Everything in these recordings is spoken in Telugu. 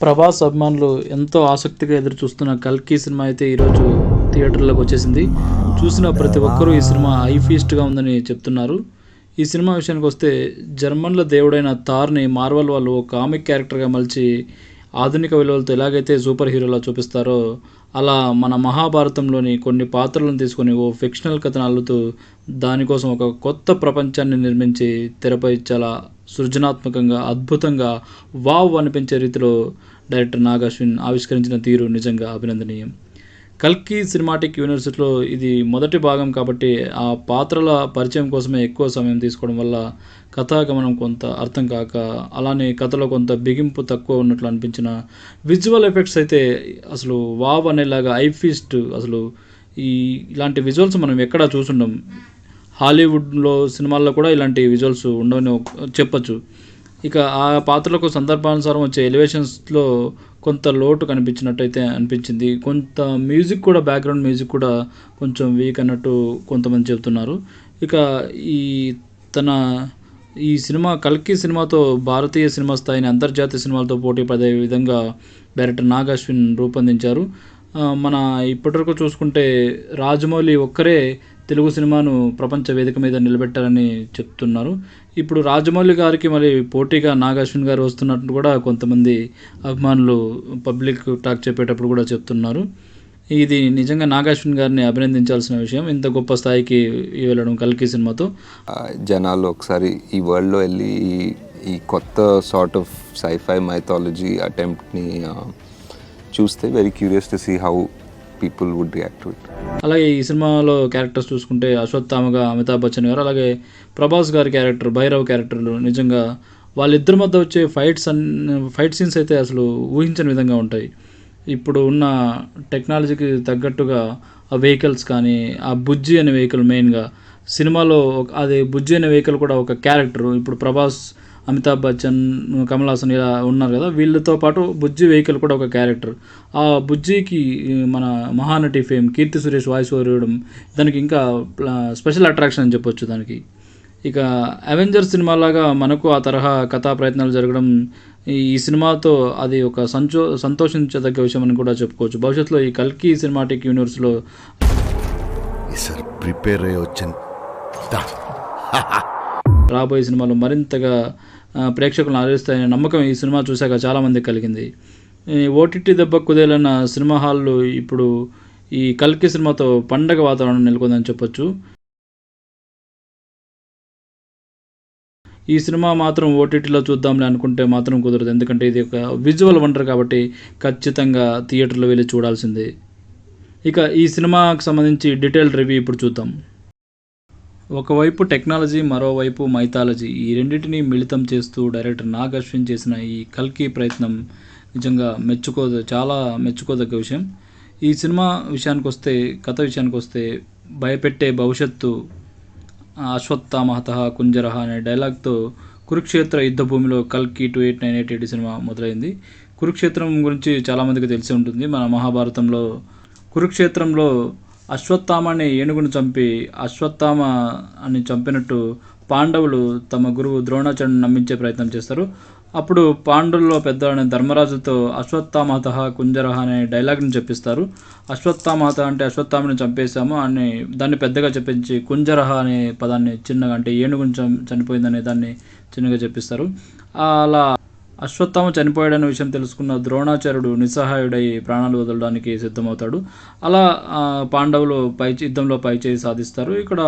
ప్రభాస్ అభిమానులు ఎంతో ఆసక్తిగా ఎదురు చూస్తున్న కల్కి సినిమా అయితే ఈరోజు థియేటర్లోకి వచ్చేసింది. చూసిన ప్రతి ఒక్కరూ ఈ సినిమా హై ఫీస్ట్గా ఉందని చెప్తున్నారు. ఈ సినిమా విషయానికి వస్తే జర్మన్ల దేవుడైన థార్ని మార్వెల్ వాళ్ళు ఒక కామిక్ క్యారెక్టర్గా మలిచి ఆధునిక విలువలతో ఎలాగైతే సూపర్ హీరోలా చూపిస్తారో అలా మన మహాభారతంలోని కొన్ని పాత్రలను తీసుకొని ఓ ఫిక్షనల్ కథను అల్లుతూ దానికోసం ఒక కొత్త ప్రపంచాన్ని నిర్మించి తెరపై చాలా సృజనాత్మకంగా అద్భుతంగా వావ్ అనిపించే రీతిలో డైరెక్టర్ నాగ్ అశ్విన్ ఆవిష్కరించిన తీరు నిజంగా అభినందనీయం. కల్కి సినిమాటిక్ యూనివర్సిటీలో ఇది మొదటి భాగం కాబట్టి ఆ పాత్రల పరిచయం కోసమే ఎక్కువ సమయం తీసుకోవడం వల్ల కథాగమనం కొంత అర్థం కాక అలానే కథలో కొంత బిగింపు తక్కువ ఉన్నట్లు అనిపించిన విజువల్ ఎఫెక్ట్స్ అయితే అసలు వావ్ అనేలాగా ఐ ఫీస్ట్ అసలు ఇలాంటి విజువల్స్ మనం ఎక్కడా చూసుండం. హాలీవుడ్లో సినిమాల్లో కూడా ఇలాంటి విజువల్స్ ఉండవని చెప్పచ్చు. ఇక ఆ పాత్రలకు సందర్భానుసారం వచ్చే ఎలివేషన్స్లో కొంత లోటు కనిపించినట్టయితే అనిపించింది. కొంత మ్యూజిక్ కూడా బ్యాక్గ్రౌండ్ మ్యూజిక్ కూడా కొంచెం వీక్ అన్నట్టు కొంతమంది చెబుతున్నారు. ఇక ఈ తన ఈ సినిమా కల్కి సినిమాతో భారతీయ సినిమా స్థాయిని అంతర్జాతీయ సినిమాలతో పోటీ పడే విధంగా డైరెక్టర్ నాగ్ అశ్విన్ రూపొందించారు. మన ఇప్పటివరకు చూసుకుంటే రాజమౌళి ఒక్కరే తెలుగు సినిమాను ప్రపంచ వేదిక మీద నిలబెట్టారని చెప్తున్నారు. ఇప్పుడు రాజమౌళి గారికి మరి పోటీగా నాగ్ అశ్విన్ గారు వస్తున్నట్టు కూడా కొంతమంది అభిమానులు పబ్లిక్ టాక్ చెప్పేటప్పుడు కూడా చెప్తున్నారు. ఇది నిజంగా నాగ్ అశ్విన్ గారిని అభినందించాల్సిన విషయం, ఇంత గొప్ప స్థాయికి వెళ్ళడం కల్కి సినిమాతో. జనాలు ఒకసారి ఈ వరల్డ్లో వెళ్ళి ఈ కొత్త సార్ట్ ఆఫ్ సైఫై మైథాలజీ అటెంప్ట్ని చూస్తే very curious to see how people would react to it. అలాగే ఈ సినిమాలో క్యారెక్టర్స్ చూసుకుంటే అశ్వత్థామగా అమితాబ్ బచ్చన్ గారు, అలాగే ప్రభాస్ గారి క్యారెక్టర్ భైరవ్ క్యారెక్టర్లు నిజంగా వాళ్ళిద్దరి మధ్య వచ్చే ఫైట్ సీన్స్ అయితే అసలు ఊహించని విధంగా ఉంటాయి. ఇప్పుడు ఉన్న టెక్నాలజీకి తగ్గట్టుగా ఆ వెహికల్స్ కానీ ఆ బుజ్జి అనే వెహికల్ మెయిన్గా సినిమాలో అది బుజ్జి అనే వెహికల్ కూడా ఒక క్యారెక్టర్. ఇప్పుడు ప్రభాస్, అమితాబ్ బచ్చన్, కమల్ హాసన్ ఇలా ఉన్నారు కదా, వీళ్ళతో పాటు బుజ్జి వెహికల్ కూడా ఒక క్యారెక్టర్. ఆ బుజ్జికి మన Mahanati fame Keerthy Suresh voice over ఇవ్వడం దానికి ఇంకా స్పెషల్ అట్రాక్షన్ అని చెప్పొచ్చు దానికి. ఇక అవెంజర్స్ సినిమాలాగా మనకు ఆ తరహా కథా ప్రయత్నాలు జరగడం ఈ సినిమాతో అది ఒక సంతోషించదగ్గ విషయం అని కూడా చెప్పుకోవచ్చు. భవిష్యత్తులో ఈ కల్కి సినిమాటిక్ యూనివర్స్లో రాబోయే సినిమాలు మరింతగా ప్రేక్షకులను ఆదరిస్తాయనే నమ్మకం ఈ సినిమా చూశాక చాలామందికి కలిగింది. ఓటీటీ దెబ్బ కుదేలన్న సినిమా హాళ్ళు ఇప్పుడు ఈ కల్కి సినిమాతో పండగ వాతావరణం నెలకొందని చెప్పొచ్చు. ఈ సినిమా మాత్రం ఓటీటీలో చూద్దాంలే అనుకుంటే మాత్రం కుదరదు, ఎందుకంటే ఇది ఒక విజువల్ వండర్ కాబట్టి ఖచ్చితంగా థియేటర్లో వెళ్ళి చూడాల్సిందే. ఇక ఈ సినిమాకి సంబంధించి డీటెయిల్ రివ్యూ ఇప్పుడు చూద్దాం. ఒకవైపు టెక్నాలజీ, మరోవైపు మైథాలజీ, ఈ రెండింటినీ మిళితం చేస్తూ డైరెక్టర్ నాగ్ అశ్విన్ చేసిన ఈ కల్కి ప్రయత్నం నిజంగా చాలా మెచ్చుకోదగ్గ విషయం. ఈ సినిమా విషయానికి వస్తే, కథ విషయానికి వస్తే, భయపెట్టే భవిష్యత్తు అశ్వత్థామహతః కుంజరః అనే డైలాగ్తో కురుక్షేత్ర యుద్ధ భూమిలో కల్కి 2898 సినిమా మొదలైంది. కురుక్షేత్రం గురించి చాలామందికి తెలిసి ఉంటుంది. మన మహాభారతంలో కురుక్షేత్రంలో అశ్వత్థామని ఏనుగును చంపి అశ్వత్థామ అని చంపినట్టు పాండవులు తమ గురువు ద్రోణాచార్యుని నమ్మించే ప్రయత్నం చేస్తారు. అప్పుడు పాండవుల్లో పెద్దవాడైన ధర్మరాజుతో అశ్వత్థామహతః కుంజరః అనే డైలాగ్ని చెప్పిస్తారు. అశ్వత్థామహత అంటే అశ్వత్థామని చంపేశాము అని దాన్ని పెద్దగా చెప్పించి కుంజరః అనే పదాన్ని చిన్నగా, అంటే ఏనుగుని చనిపోయిందనే దాన్ని చిన్నగా చెప్పిస్తారు. అలా అశ్వత్థామ చనిపోయాడనే విషయం తెలుసుకున్న ద్రోణాచార్యుడు నిస్సహాయుడై ప్రాణాలు వదలడానికి సిద్ధమవుతాడు. అలా పాండవులు యుద్ధంలో పైచేయి సాధిస్తారు. ఇక్కడ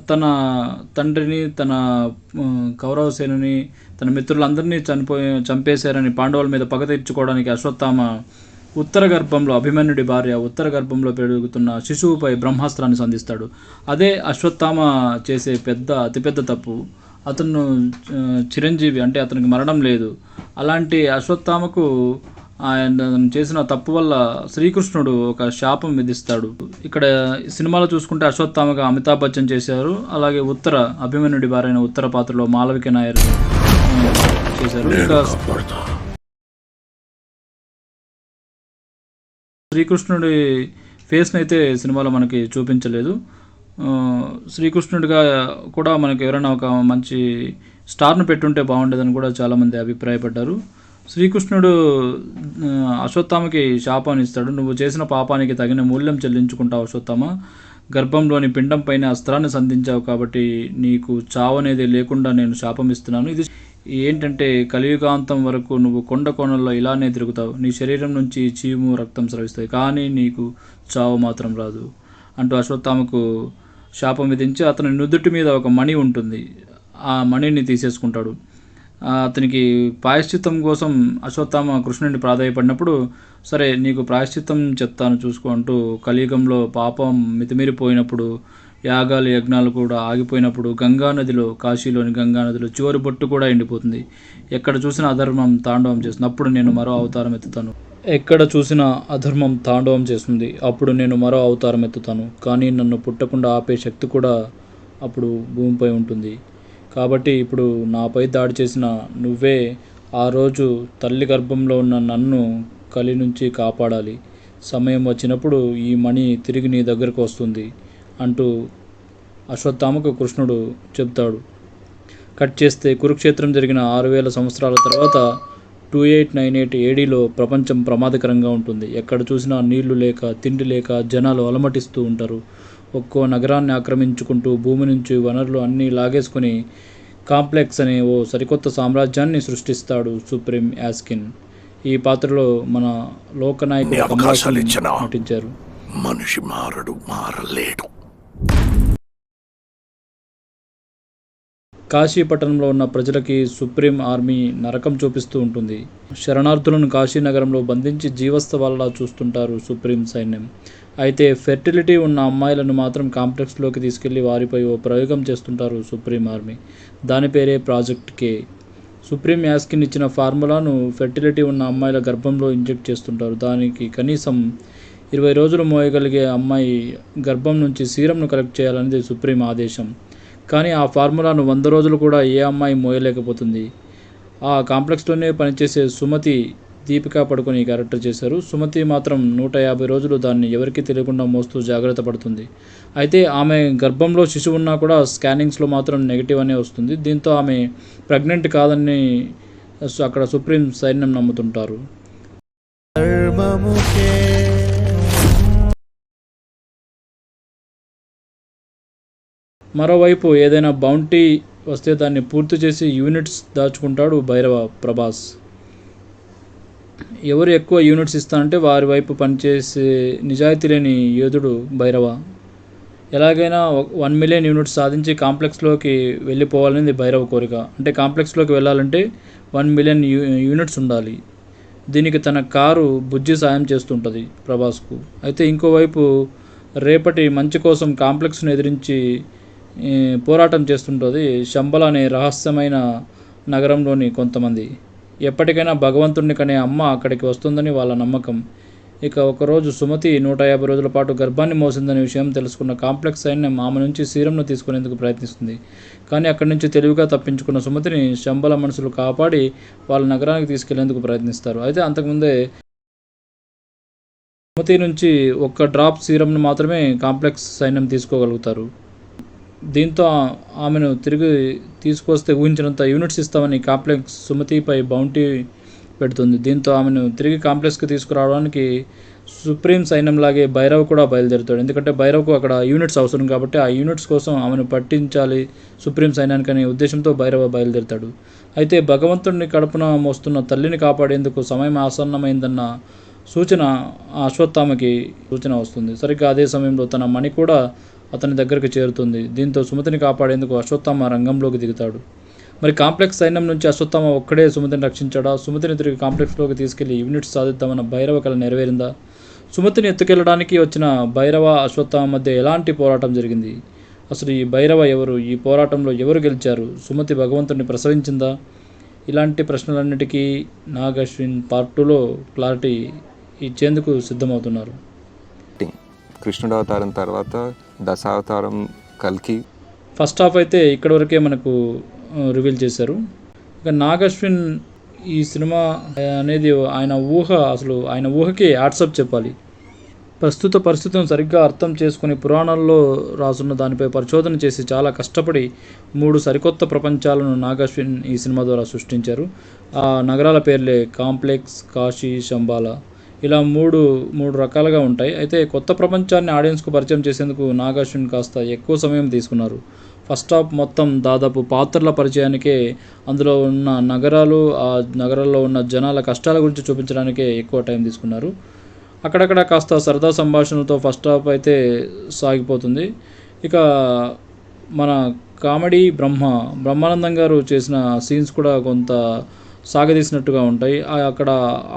తన తండ్రిని, తన కౌరవ సేనని, తన మిత్రులందరినీ చంపేశారని పాండవుల మీద పగ తీర్చుకోవడానికి అశ్వత్థామ ఉత్తర గర్భంలో, అభిమన్యుడి భార్య ఉత్తర గర్భంలో పెరుగుతున్న శిశువుపై బ్రహ్మాస్త్రాన్ని సంధిస్తాడు. అదే అశ్వత్థామ చేసే అతిపెద్ద తప్పు. అతను చిరంజీవి, అంటే అతనికి మరణం లేదు. అలాంటి అశ్వత్థామకు ఆయన చేసిన తప్పు వల్ల శ్రీకృష్ణుడు ఒక శాపం విధిస్తాడు. ఇక్కడ సినిమాలో చూసుకుంటే అశ్వత్థామగా అమితాబ్ బచ్చన్ చేశారు. అలాగే అభిమన్యుడి భార్య ఉత్తర పాత్రలో మాలవిక నాయర్ చేశారు. ఇంకా శ్రీకృష్ణుడి ఫేస్ని అయితే సినిమాలో మనకి చూపించలేదు. శ్రీకృష్ణుడిగా కూడా మనకి ఎవరైనా ఒక మంచి స్టార్ను పెట్టుంటే బాగుండేదని కూడా చాలామంది అభిప్రాయపడ్డారు. శ్రీకృష్ణుడు అశ్వత్థామకి శాపాన్ని ఇస్తాడు. నువ్వు చేసిన పాపానికి తగిన మూల్యం చెల్లించుకుంటావు అశ్వత్థామ. గర్భంలోని పిండం పైన అస్త్రాన్ని సంధించావు కాబట్టి నీకు చావు అనేది లేకుండా నేను శాపం ఇస్తున్నాను. ఇది ఏంటంటే కలియుగాంతం వరకు నువ్వు కొండ కోణల్లో ఇలానే తిరుగుతావు. నీ శరీరం నుంచి చీము రక్తం స్రవిస్తాయి కానీ నీకు చావు మాత్రం రాదు అంటూ అశ్వత్థామకు శాపం విధించి అతని నుదుటి మీద ఒక మణి ఉంటుంది. ఆ మణిని తీసేసుకుంటాడు. అతనికి ప్రాయశ్చిత్తం కోసం అశ్వత్థామ కృష్ణుడిని ప్రాధాయపడినప్పుడు, సరే నీకు ప్రాయశ్చిత్తం చెప్తాను చూసుకో అంటూ, కలియుగంలో పాపం మితిమీరిపోయినప్పుడు, యాగాలు యజ్ఞాలు కూడా ఆగిపోయినప్పుడు గంగానదిలో, కాశీలోని గంగానదిలో చివరి బొట్టు కూడా ఎండిపోతుంది. ఎక్కడ చూసినా అధర్మం తాండవం చేస్తుంది. అప్పుడు నేను మరో అవతారం ఎత్తుతాను. ఎక్కడ చూసినా అధర్మం తాండవం చేస్తుంది. అప్పుడు నేను మరో అవతారం ఎత్తుతాను. కానీ నన్ను పుట్టకుండా ఆపే శక్తి కూడా అప్పుడు భూమిపై ఉంటుంది. కాబట్టి ఇప్పుడు నాపై దాడి చేసిన నువ్వే ఆ రోజు తల్లి గర్భంలో ఉన్న నన్ను కలి నుంచి కాపాడాలి. సమయం వచ్చినప్పుడు ఈ మణి తిరిగి నీ దగ్గరకు వస్తుంది అంటూ అశ్వత్థామకు కృష్ణుడు చెప్తాడు. కట్ చేస్తే కురుక్షేత్రం జరిగిన 6000 సంవత్సరాల తర్వాత 2898 ఏడీలో ప్రపంచం ప్రమాదకరంగా ఉంటుంది. ఎక్కడ చూసినా నీళ్లు లేక, తిండి లేక జనాలు అలమటిస్తూ ఉంటారు. ఒక్కో నగరాన్ని ఆక్రమించుకుంటూ భూమి నుంచి వనరులు అన్నీ లాగేసుకుని కాంప్లెక్స్ అనే ఓ సరికొత్త సామ్రాజ్యాన్ని సృష్టిస్తాడు సుప్రీం యాస్కిన్. ఈ పాత్రలో మన లోకనాయకుడు కమల్ హాసన్ నటించారు. మనిషి మారలేడు. కాశీపట్టణంలో ఉన్న ప్రజలకి సుప్రీం ఆర్మీ నరకం చూపిస్తూ ఉంటుంది. శరణార్థులను కాశీ నగరంలో బంధించి జీవస్తవాల్లా చూస్తుంటారు సుప్రీం సైన్యం. అయితే ఫెర్టిలిటీ ఉన్న అమ్మాయిలను మాత్రం కాంప్లెక్స్లోకి తీసుకెళ్లి వారిపై ఓ ప్రయోగం చేస్తుంటారు సుప్రీం ఆర్మీ. దాని పేరే ప్రాజెక్ట్ కే. సుప్రీం యాస్కిన్ ఇచ్చిన ఫార్ములాను ఫెర్టిలిటీ ఉన్న అమ్మాయిల గర్భంలో ఇంజెక్ట్ చేస్తుంటారు. దానికి కనీసం 20 రోజులు మోయగలిగే అమ్మాయి గర్భం నుంచి సీరంను కలెక్ట్ చేయాలనేది సుప్రీం ఆదేశం. కానీ ఆ ఫార్ములాను 100 రోజులు కూడా ఏ అమ్మాయి మోయలేకపోతుంది. ఆ కాంప్లెక్స్లోనే పనిచేసే సుమతి, దీపికా పడుకొని క్యారెక్టర్ చేశారు. సుమతి మాత్రం 150 రోజులు దాన్ని ఎవరికీ తెలియకుండా మోస్తూ జాగ్రత్త పడుతుంది. అయితే ఆమె గర్భంలో శిశువు ఉన్నా కూడా స్కానింగ్స్లో మాత్రం నెగిటివ్ అనే వస్తుంది. దీంతో ఆమె ప్రెగ్నెంట్ కాదని అక్కడ సుప్రీం సైన్యం నమ్ముతుంటారు. మరోవైపు ఏదైనా బౌంటీ వస్తే దాన్ని పూర్తి చేసి యూనిట్స్ దాచుకుంటాడు భైరవ ప్రభాస్. ఎవరు ఎక్కువ యూనిట్స్ ఇస్తానంటే వారి వైపు పనిచేసే నిజాయితీ లేని యోధుడు భైరవ. ఎలాగైనా 1 మిలియన్ యూనిట్స్ సాధించి కాంప్లెక్స్లోకి వెళ్ళిపోవాలనేది భైరవ కోరిక. అంటే కాంప్లెక్స్లోకి వెళ్ళాలంటే 1 మిలియన్ యూనిట్స్ ఉండాలి. దీనికి తన కారు బుజ్జి సాయం చేస్తుంటుంది ప్రభాస్కు. అయితే ఇంకోవైపు రేపటి మంచి కోసం కాంప్లెక్స్ను ఎదిరించి పోరాటం చేస్తుంటుంది శంబల అనే రహస్యమైన నగరంలోని కొంతమంది. ఎప్పటికైనా భగవంతుడిని కనే అమ్మ అక్కడికి వస్తుందని వాళ్ళ నమ్మకం. ఇక ఒకరోజు సుమతి 150 రోజుల పాటు గర్భాన్ని మోసిందనే విషయం తెలుసుకున్న కాంప్లెక్స్ సైన్యం ఆమె నుంచి సీరంను తీసుకునేందుకు ప్రయత్నిస్తుంది. కానీ అక్కడి నుంచి తెలివిగా తప్పించుకున్న సుమతిని శంబల మనుషులు కాపాడి వాళ్ళ నగరానికి తీసుకెళ్లేందుకు ప్రయత్నిస్తారు. అయితే అంతకుముందే సుమతి నుంచి 1 డ్రాప్ సీరంను మాత్రమే కాంప్లెక్స్ సైన్యం తీసుకోగలుగుతారు. దీంతో ఆమెను తిరిగి తీసుకొస్తే ఊహించినంత యూనిట్స్ ఇస్తామని కాంప్లెక్స్ సుమతిపై బౌంటీ పెడుతుంది. దీంతో ఆమెను తిరిగి కాంప్లెక్స్కి తీసుకురావడానికి సుప్రీం సైన్యంలాగే భైరవ్ కూడా బయలుదేరుతాడు. ఎందుకంటే భైరవ్కు అక్కడ యూనిట్స్ అవసరం కాబట్టి ఆ యూనిట్స్ కోసం ఆమెను పట్టించాలి సుప్రీం సైన్యానికి అనే ఉద్దేశంతో భైరవ బయలుదేరుతాడు. అయితే భగవంతుడిని కడుపున మోస్తున్న తల్లిని కాపాడేందుకు సమయం ఆసన్నమైందన్న సూచన అశ్వత్థామకి సూచన వస్తుంది. సరిగ్గా అదే సమయంలో తన మణి కూడా అతని దగ్గరికి చేరుతుంది. దీంతో సుమతిని కాపాడేందుకు అశ్వత్థామ రంగంలోకి దిగుతాడు. మరి కాంప్లెక్స్ సైన్యం నుంచి అశ్వత్థామ ఒక్కడే సుమతిని రక్షించాడా? సుమతిని తిరిగి కాంప్లెక్స్లోకి తీసుకెళ్లి యూనిట్స్ సాధిద్దామన్న భైరవ కల నెరవేరిందా? సుమతిని ఎత్తుకెళ్లడానికి వచ్చిన భైరవ అశ్వత్థామ మధ్య ఎలాంటి పోరాటం జరిగింది? అసలు ఈ భైరవ ఎవరు? ఈ పోరాటంలో ఎవరు గెలిచారు? సుమతి భగవంతుడిని ప్రసవించిందా? ఇలాంటి ప్రశ్నలన్నిటికీ నాగ్ అశ్విన్ పార్ట్ 2లో క్లారిటీ ఇచ్చేందుకు సిద్ధమవుతున్నారు. కృష్ణుడు అవతారం తర్వాత దశావతారం కల్కి ఫస్ట్ హాఫ్ అయితే ఇక్కడి వరకే మనకు రివీల్ చేశారు. ఇక నాగ్ అశ్విన్ ఈ సినిమా అనేది ఆయన ఊహ, అసలు ఆయన ఊహకి యాడ్సప్ చెప్పాలి. ప్రస్తుత పరిస్థితులను సరిగ్గా అర్థం చేసుకుని పురాణాల్లో రాసున్న దానిపై పరిశోధన చేసి చాలా కష్టపడి 3 సరికొత్త ప్రపంచాలను నాగశ్విన్ ఈ సినిమా ద్వారా సృష్టించారు. ఆ నగరాల పేర్లే కాంప్లెక్స్, కాశీ, శంబాలా. ఇలా మూడు రకాలుగా ఉంటాయి. అయితే కొత్త ప్రపంచాన్ని ఆడియన్స్కు పరిచయం చేసేందుకు నాగశ్విన్ కాస్త ఎక్కువ సమయం తీసుకున్నారు. ఫస్ట్ హాఫ్ మొత్తం దాదాపు పాత్రల పరిచయానికే, అందులో ఉన్న నగరాలు, ఆ నగరాల్లో ఉన్న జనాల కష్టాల గురించి చూపించడానికే ఎక్కువ టైం తీసుకున్నారు. అక్కడక్కడ కాస్త సరదా సంభాషణలతో ఫస్ట్ హాఫ్ అయితే సాగిపోతుంది. ఇక మన కామెడీ బ్రహ్మానందం గారు చేసిన సీన్స్ కూడా కొంత సాగదీసినట్టుగా ఉంటాయి. అక్కడ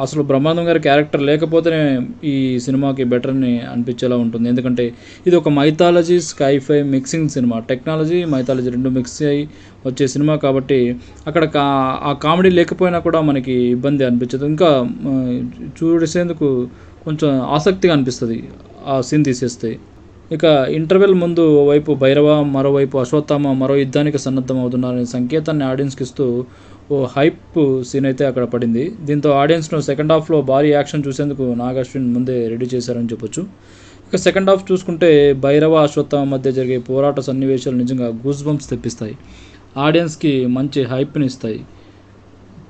అసలు బ్రహ్మానందం గారి క్యారెక్టర్ లేకపోతేనే ఈ సినిమాకి బెటర్ అని అనిపించేలా ఉంటుంది. ఎందుకంటే ఇది ఒక mythology sci-fi mixing cinema. Technology, mythology 2 mix అయ్యి వచ్చే సినిమా కాబట్టి అక్కడ ఆ కామెడీ లేకపోయినా కూడా మనకి ఇబ్బంది అనిపించదు. ఇంకా చూసేందుకు కొంచెం ఆసక్తిగా అనిపిస్తుంది ఆ సీన్ తీసేస్తే. ఇక ఇంటర్వెల్ ముందు ఓవైపు భైరవ, మరోవైపు అశ్వత్థామ మరో యుద్ధానికి సన్నద్ధం అవుతున్నారనే సంకేతాన్ని ఆడియన్స్కి ఇస్తూ ఓ హైప్ సీన్ అయితే అక్కడ పడింది. దీంతో ఆడియన్స్ను సెకండ్ హాఫ్లో భారీ యాక్షన్ చూసేందుకు నాగశ్విన్ ముందే రెడీ చేశారని చెప్పొచ్చు. ఇక సెకండ్ హాఫ్ చూసుకుంటే భైరవ, అశ్వత్థామ మధ్య జరిగే పోరాట సన్నివేశాలు నిజంగా గూస్ బంప్స్ తెప్పిస్తాయి. ఆడియన్స్కి మంచి హైప్ని ఇస్తాయి.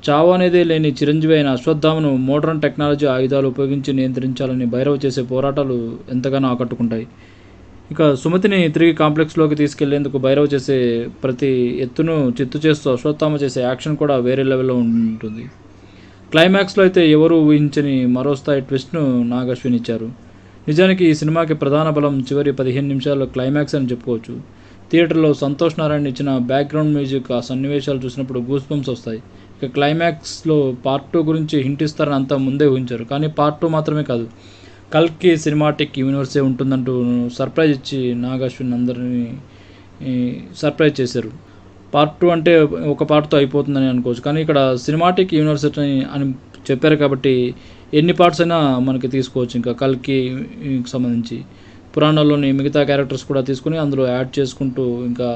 చావు అనేదే లేని చిరంజీవి అయిన అశ్వత్థామను మోడర్న్ టెక్నాలజీ ఆయుధాలు ఉపయోగించి నియంత్రించాలని భైరవ్ చేసే పోరాటాలు ఎంతగానో ఆకట్టుకుంటాయి. ఇక సుమతిని తిరిగి కాంప్లెక్స్లోకి తీసుకెళ్లేందుకు భైరవ్ చేసే ప్రతి ఎత్తును చిత్తు చేస్తూ అశ్వత్థామ చేసే యాక్షన్ కూడా వేరే లెవెల్లో ఉంటుంది. క్లైమాక్స్లో అయితే ఎవరూ ఊహించని మరో స్థాయి ట్విస్ట్ను నాగశ్విన్ ఇచ్చారు. నిజానికి ఈ సినిమాకి ప్రధాన బలం చివరి 15 నిమిషాల్లో క్లైమాక్స్ అని చెప్పుకోవచ్చు. థియేటర్లో సంతోష్ నారాయణ ఇచ్చిన బ్యాక్గ్రౌండ్ మ్యూజిక్, ఆ సన్నివేశాలు చూసినప్పుడు గూస్ బంప్స్ వస్తాయి. ఇక క్లైమాక్స్లో పార్ట్ 2 గురించి హింట్ ఇస్తారని అంతా ముందే ఊహించారు. కానీ పార్ట్ 2 మాత్రమే కాదు, కల్కి సినిమాటిక్ యూనివర్సే ఉంటుందంటూ సర్ప్రైజ్ ఇచ్చి నాగశ్విన్ అందరినీ సర్ప్రైజ్ చేశారు. పార్ట్ 2 అంటే ఒక పార్ట్తో అయిపోతుందని అనుకోవచ్చు, కానీ ఇక్కడ సినిమాటిక్ యూనివర్సిటీ అని చెప్పారు కాబట్టి ఎన్ని పార్ట్స్ అయినా మనకి తీసుకోవచ్చు. ఇంకా కల్కి సంబంధించి పురాణాల్లోని మిగతా క్యారెక్టర్స్ కూడా తీసుకుని అందులో యాడ్ చేసుకుంటూ ఇంకా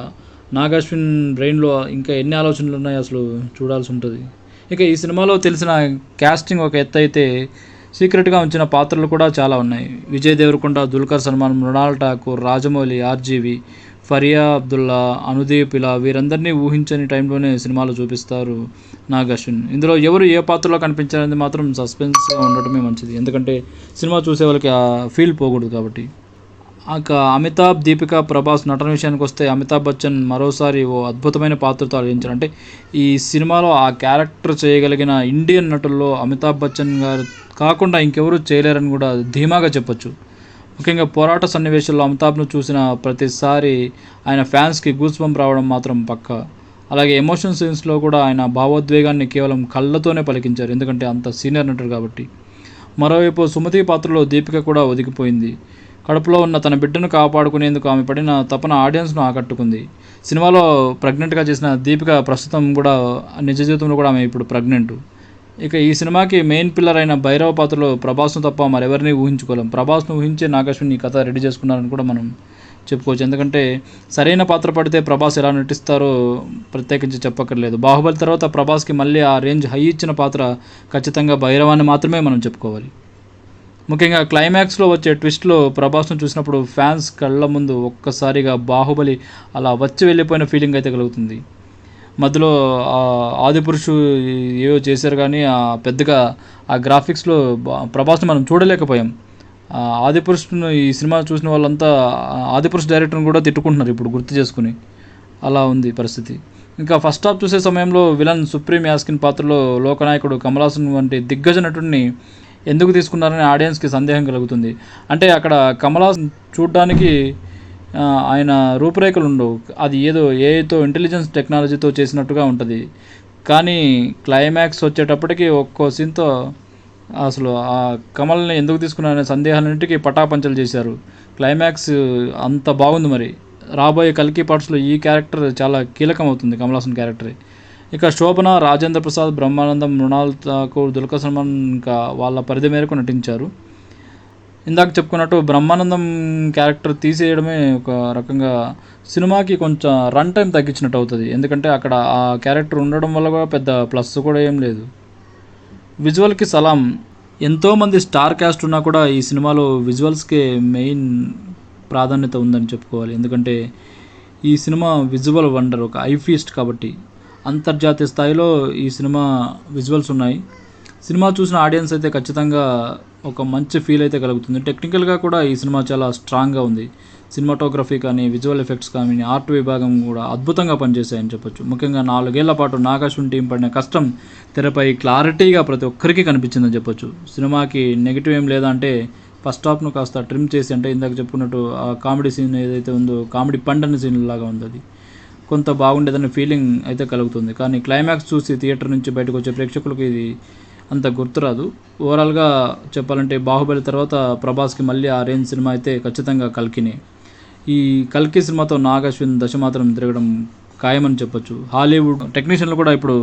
నాగశ్విన్ బ్రెయిన్లో ఇంకా ఎన్ని ఆలోచనలు ఉన్నాయో అసలు చూడాల్సి ఉంటుంది. ఇక ఈ సినిమాలో తెలిసిన క్యాస్టింగ్ ఒక ఎత్తు అయితే సీక్రెట్గా ఉంచిన పాత్రలు కూడా చాలా ఉన్నాయి. విజయ్ దేవరకొండ, దుల్కర్ సల్మాన్, మృణాల్ ఠాకూర్, రాజమౌళి, ఆర్జీవి, ఫరియా అబ్దుల్లా, అనుదీప్, ఇలా వీరందరినీ ఊహించని టైంలోనే సినిమాలో చూపిస్తారు నాగశ్విన్. ఇందులో ఎవరు ఏ పాత్రలో కనిపించారనేది మాత్రం సస్పెన్స్గా ఉండటమే మంచిది. ఎందుకంటే సినిమా చూసే వాళ్ళకి ఆ ఫీల్ పోకూడదు కాబట్టి. ఇక అమితాబ్, దీపిక, ప్రభాస్ నటన విషయానికి వస్తే అమితాబ్ బచ్చన్ మరోసారి ఓ అద్భుతమైన పాత్రతో అలరించారు. అంటే ఈ సినిమాలో ఆ క్యారెక్టర్ చేయగలిగిన ఇండియన్ నటుల్లో అమితాబ్ బచ్చన్ గారు కాకుండా ఇంకెవరూ చేయలేరని కూడా ధీమాగా చెప్పొచ్చు. ముఖ్యంగా పోరాట సన్నివేశాల్లో అమితాబ్ను చూసిన ప్రతిసారి ఆయన ఫ్యాన్స్కి గూస్ బంప్ రావడం మాత్రం పక్కా. అలాగే ఎమోషన్ సీన్స్లో కూడా ఆయన భావోద్వేగాన్ని కేవలం కళ్ళతోనే పలికించారు, ఎందుకంటే అంత సీనియర్ నటుడు కాబట్టి. మరోవైపు సుమతి పాత్రలో దీపిక కూడా ఒదిగిపోయింది. కడుపులో ఉన్న తన బిడ్డను కాపాడుకునేందుకు ఆమె పడిన తపన ఆడియన్స్ను ఆకట్టుకుంది. సినిమాలో ప్రెగ్నెంట్గా చేసిన దీపిక ప్రస్తుతం కూడా నిజ జీవితంలో కూడా ఆమె ఇప్పుడు ప్రెగ్నెంట్. ఇక ఈ సినిమాకి మెయిన్ పిల్లర్ అయిన భైరవ పాత్రలో ప్రభాస్ను తప్ప మరెవరిని ఊహించుకోలేం. ప్రభాస్ను ఊహించే నాగశ్విన్ ఈ కథ రెడీ చేసుకున్నారని కూడా మనం చెప్పుకోవచ్చు. ఎందుకంటే సరైన పాత్ర పడితే ప్రభాస్ ఎలా నటిస్తారో ప్రత్యేకించి చెప్పక్కర్లేదు. బాహుబలి తర్వాత ప్రభాస్కి మళ్ళీ ఆ రేంజ్ హై ఇచ్చిన పాత్ర ఖచ్చితంగా భైరవాన్ని మాత్రమే మనం చెప్పుకోవాలి. ముఖ్యంగా క్లైమాక్స్లో వచ్చే ట్విస్ట్లో ప్రభాస్ను చూసినప్పుడు ఫ్యాన్స్ కళ్ళ ముందు ఒక్కసారిగా బాహుబలి అలా వచ్చి వెళ్ళిపోయిన ఫీలింగ్ అయితే కలుగుతుంది. మధ్యలో ఆదిపురుషు ఏవో చేశారు కానీ పెద్దగా ఆ గ్రాఫిక్స్లో ప్రభాస్ని మనం చూడలేకపోయాం. ఆదిపురుషును ఈ సినిమా చూసిన వాళ్ళంతా ఆదిపురుషు డైరెక్టర్ని కూడా తిట్టుకుంటున్నారు ఇప్పుడు గుర్తు చేసుకుని. అలా ఉంది పరిస్థితి. ఇంకా ఫస్ట్ హాఫ్ చూసే సమయంలో విలన్ సుప్రీం యాస్కిన్ పాత్రలో లోకనాయకుడు కమల్ హాసన్ వంటి దిగ్గజ నటుడిని ఎందుకు తీసుకున్నారని ఆడియన్స్కి సందేహం కలుగుతుంది. అంటే అక్కడ కమల్ హాసన్ చూడడానికి ఆయన రూపురేఖలు ఉండవు, అది ఏదో ఏఐతో ఇంటెలిజెన్స్ టెక్నాలజీతో చేసినట్టుగా ఉంటుంది. కానీ క్లైమాక్స్ వచ్చేటప్పటికి ఒక్కో సీన్తో అసలు ఆ కమల్ని ఎందుకు తీసుకున్నారనే సందేహాలన్నింటికీ పటాపంచలు చేశారు. క్లైమాక్స్ అంత బాగుంది. మరి రాబోయే కల్కి పార్ట్స్లో ఈ క్యారెక్టర్ చాలా కీలకం అవుతుంది, కమల్ హాసన్ క్యారెక్టరే. ఇక శోభన, రాజేంద్ర ప్రసాద్, బ్రహ్మానందం, మృణాల్ ఠాకూర్, దుల్కర్ సల్మాన్ ఇంకా వాళ్ళ పరిధి మేరకు నటించారు. ఇందాక చెప్పుకున్నట్టు బ్రహ్మానందం క్యారెక్టర్ తీసేయడమే ఒక రకంగా సినిమాకి కొంచెం రన్ టైం తగ్గించినట్టు అవుతుంది. ఎందుకంటే అక్కడ ఆ క్యారెక్టర్ ఉండడం వల్ల కూడా పెద్ద ప్లస్ కూడా ఏం లేదు. విజువల్కి సలాం. ఎంతోమంది స్టార్ క్యాస్ట్ ఉన్నా కూడా ఈ సినిమాలో విజువల్స్కే మెయిన్ ప్రాధాన్యత ఉందని చెప్పుకోవాలి. ఎందుకంటే ఈ సినిమా విజువల్ వండర్, ఒక ఐ ఫీస్ట్ కాబట్టి అంతర్జాతీయ స్థాయిలో ఈ సినిమా విజువల్స్ ఉన్నాయి. సినిమా చూసిన ఆడియన్స్ అయితే ఖచ్చితంగా ఒక మంచి ఫీల్ అయితే కలుగుతుంది. టెక్నికల్గా కూడా ఈ సినిమా చాలా స్ట్రాంగ్గా ఉంది. సినిమాటోగ్రఫీ కానీ, విజువల్ ఎఫెక్ట్స్ కానీ, ఆర్ట్ విభాగం కూడా అద్భుతంగా పనిచేశాయని చెప్పొచ్చు. ముఖ్యంగా 4 ఏళ్ల పాటు నాగ్ అశ్విన్ టీం పడిన కష్టం తెరపై క్లారిటీగా ప్రతి ఒక్కరికి కనిపించిందని చెప్పొచ్చు. సినిమాకి నెగిటివ్ ఏం లేదా అంటే ఫస్ట్ హాఫ్ను కాస్త ట్రిమ్ చేసి, అంటే ఇందాక చెప్పుకున్నట్టు ఆ కామెడీ సీన్ ఏదైతే ఉందో కామెడీ పండని సీన్ లాగా ఉంది, అది కొంత బాగుండేదనే ఫీలింగ్ అయితే కలుగుతుంది. కానీ క్లైమాక్స్ చూసి థియేటర్ నుంచి బయటకు వచ్చే ప్రేక్షకులకు ఇది అంత గుర్తురాదు. ఓవరాల్గా చెప్పాలంటే బాహుబలి తర్వాత ప్రభాస్కి మళ్ళీ ఆ రేంజ్ సినిమా అయితే ఖచ్చితంగా కల్కినే. ఈ కల్కి సినిమాతో నాగ్ అశ్విన్ దశమాత్రం తిరగడం ఖాయమని చెప్పొచ్చు. హాలీవుడ్ టెక్నీషియన్లు కూడా ఇప్పుడు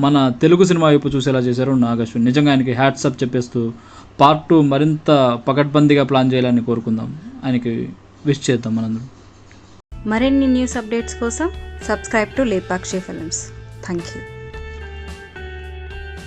మన తెలుగు సినిమా వైపు చూసేలా చేశారు నాగ్ అశ్విన్. నిజంగా ఆయనకి హ్యాట్సప్ చెప్పేస్తూ పార్ట్ 2 మరింత పకడ్బందీగా ప్లాన్ చేయాలని కోరుకుందాం. ఆయనకి విష్ చేద్దాం మనందరం. మరిన్ని న్యూస్ అప్డేట్స్ కోసం subscribe to Lepakshi films. Thank you.